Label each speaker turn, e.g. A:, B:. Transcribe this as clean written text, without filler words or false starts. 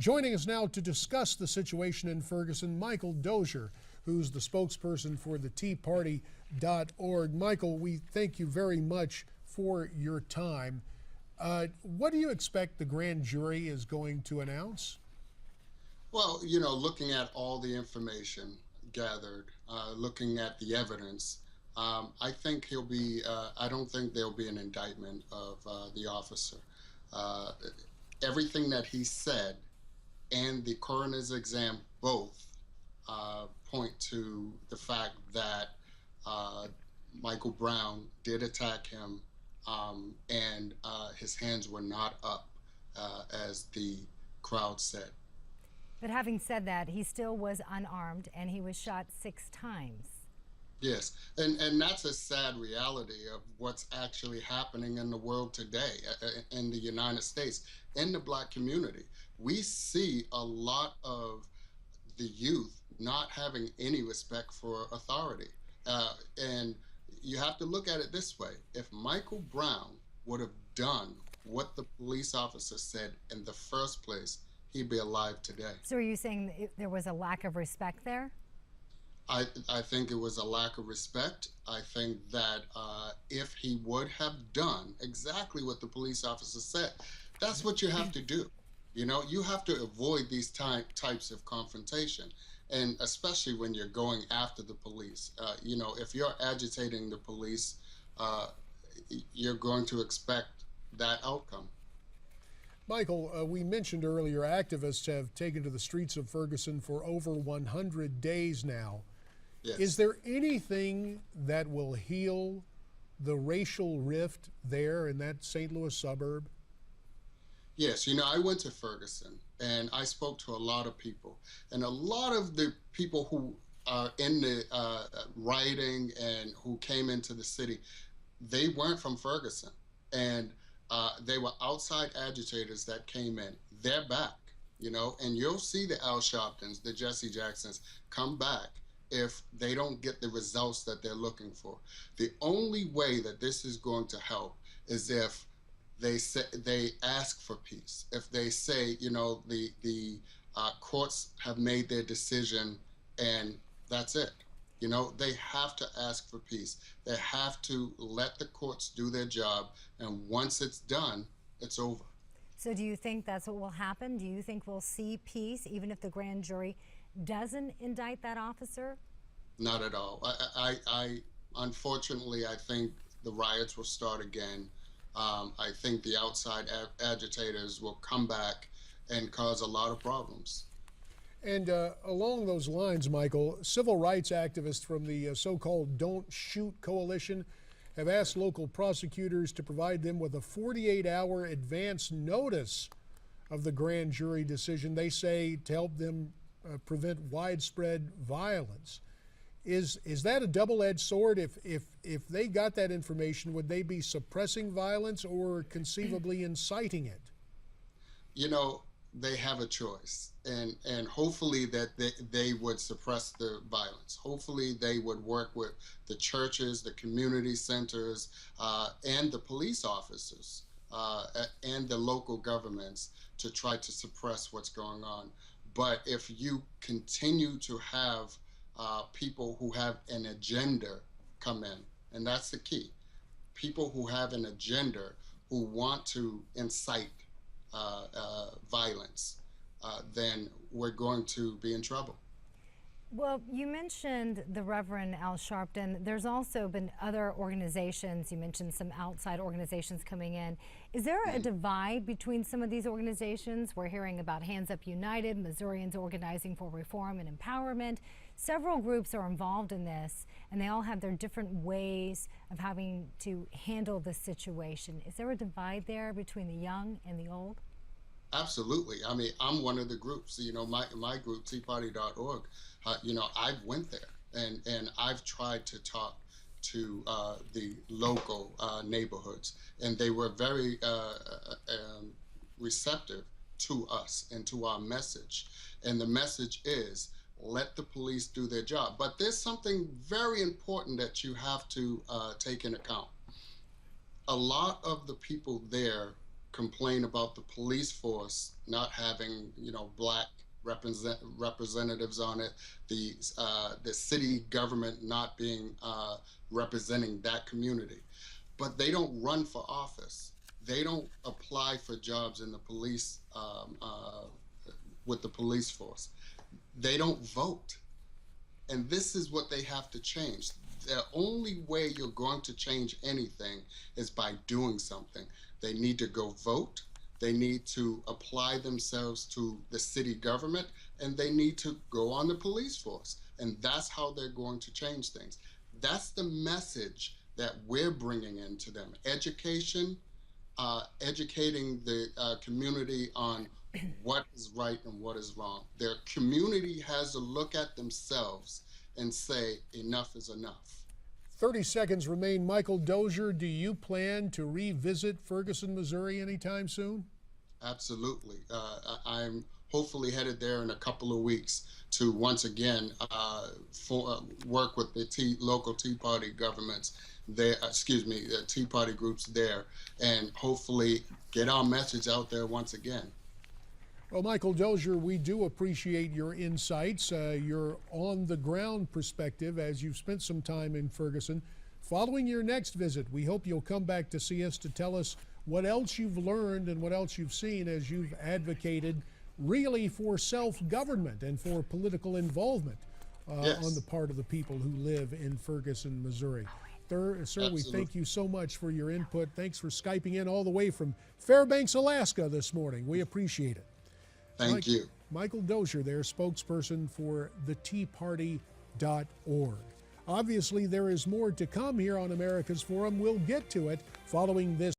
A: Joining us now to discuss the situation in Ferguson, Michael Dozier, who's the spokesperson for the TeaParty.org. Michael, we thank you very much for your time. What do you expect the grand jury is going to announce?
B: Well, looking at all the information gathered, looking at the evidence, I think I don't think there'll be an indictment of the officer. Uh, Everything that he said and the coroner's exam both point to the fact that uh, Michael Brown did attack him, and his hands were not up, as the crowd said.
C: But having said that, he still was unarmed and he was shot 6 times.
B: Yes, and that's a sad reality of what's actually happening in the world today, in the United States, in the Black community. We see a lot of the youth not having any respect for authority. And you have to look at it this way. If Michael Brown would have done what the police officer said in the first place, he'd be alive today.
C: So are you saying there was a lack of respect there?
B: I think it was a lack of respect. I think that if he would have done exactly what the police officer said, that's what you have to do. You have to avoid these types of confrontation, and especially when you're going after the police. If you're agitating the police, you're going to expect that outcome.
A: Michael, we mentioned earlier activists have taken to the streets of Ferguson for over 100 days now.
B: Yes.
A: Is there anything that will heal the racial rift there in that St. Louis suburb?
B: Yes, I went to Ferguson and I spoke to a lot of people. And a lot of the people who are in the rioting and who came into the city, they weren't from Ferguson. And they were outside agitators that came in. They're back, and you'll see the Al Sharptons, the Jesse Jacksons come back if they don't get the results that they're looking for. The only way that this is going to help is if they ask for peace. If they say, the courts have made their decision and that's it. They have to ask for peace. They have to let the courts do their job, and once it's done, it's over.
C: So do you think that's what will happen? Do you think we'll see peace even if the grand jury doesn't indict that officer?
B: Not at all. Unfortunately, I think the riots will start again. I think the outside agitators will come back and cause a lot of problems.
A: And along those lines, Michael, civil rights activists from the so-called Don't Shoot Coalition have asked local prosecutors to provide them with a 48-hour advance notice of the grand jury decision, they say, to help them prevent widespread violence. Is that a double-edged sword? If they got that information, would they be suppressing violence or conceivably inciting it?
B: They have a choice, and hopefully that they would suppress the violence. Hopefully they would work with the churches, the community centers, and the police officers, and the local governments to try to suppress what's going on. But if you continue to have people who have an agenda come in, and that's the key, people who have an agenda, who want to incite violence, then we're going to be in trouble.
C: Well, you mentioned the Reverend Al Sharpton. There's also been other organizations. You mentioned some outside organizations coming in. Is there a divide between some of these organizations? We're hearing about Hands Up United, Missourians Organizing for Reform and Empowerment. Several groups are involved in this, and they all have their different ways of having to handle the situation. Is there a divide there between the young and the old?
B: Absolutely. I mean, I'm one of the groups, my group, TeaParty.org, I've went there and I've tried to talk to the local neighborhoods, and they were very receptive to us and to our message. And the message is, let the police do their job. But there's something very important that you have to take into account. A lot of the people there complain about the police force not having, black representatives on it, the city government not being representing that community. But they don't run for office. They don't apply for jobs in the police with the police force. They don't vote. And this is what they have to change. The only way you're going to change anything is by doing something. They need to go vote. They need to apply themselves to the city government, and they need to go on the police force. And that's how they're going to change things. That's the message that we're bringing into them. Education, educating the community on what is right and what is wrong. Their community has to look at themselves and say, enough is enough.
A: 30 seconds remain. Michael Dozier, do you plan to revisit Ferguson, Missouri anytime soon?
B: Absolutely. I'm hopefully headed there in a couple of weeks to once again work with the local Tea Party governments there, the Tea Party groups there, and hopefully get our message out there once again.
A: Well, Michael Dozier, we do appreciate your insights, your on-the-ground perspective as you've spent some time in Ferguson. Following your next visit, we hope you'll come back to see us to tell us what else you've learned and what else you've seen as you've advocated really for self-government and for political involvement
B: Yes.
A: on the part of the people who live in Ferguson, Missouri. Sir, we thank you so much for your input. Thanks for Skyping in all the way from Fairbanks, Alaska this morning. We appreciate it.
B: Thank you.
A: Michael Dozier there, spokesperson for theteaparty.org. Obviously, there is more to come here on America's Forum. We'll get to it following this.